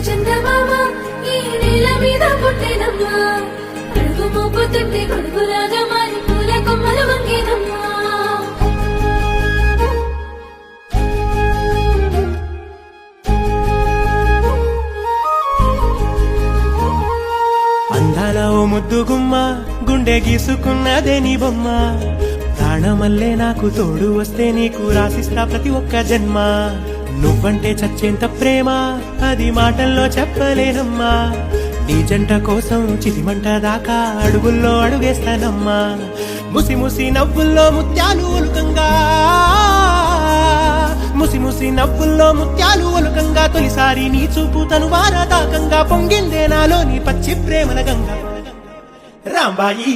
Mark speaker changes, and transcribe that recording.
Speaker 1: చందమామ ఈ నేల మీద పుట్టినమ్మా అడుగు మోపుతుంటే కొడుకు రాజా మారి పూల కొమ్మలు వంగేనమ్మా
Speaker 2: అందాల ఓ ముద్దు గుమ్మ గుండె గీసుకున్నదే నీ బొమ్మ ప్రాణమల్లే నాకు తోడు వస్తే నీకు రాసిస్తా ప్రతి ఒక్క జన్మ నువ్వంటే చచ్చేంత ప్రేమ అది మాటల్లో చెప్పలేనమ్మా నీ జంట కోసం చితిమంట దాకా అడుగుల్లో అడుగేస్తానమ్మా ముసి ముసి నవ్వుల్లో ముత్యాలు ఒలుకంగా ముసి ముసి నవ్వుల్లో ముత్యాలు ఒలుకంగా తొలిసారి నీ చూపు తను వారదాకంగా పొంగిందే నాలో నీ పచ్చి ప్రేమల గంగా రాంబాయి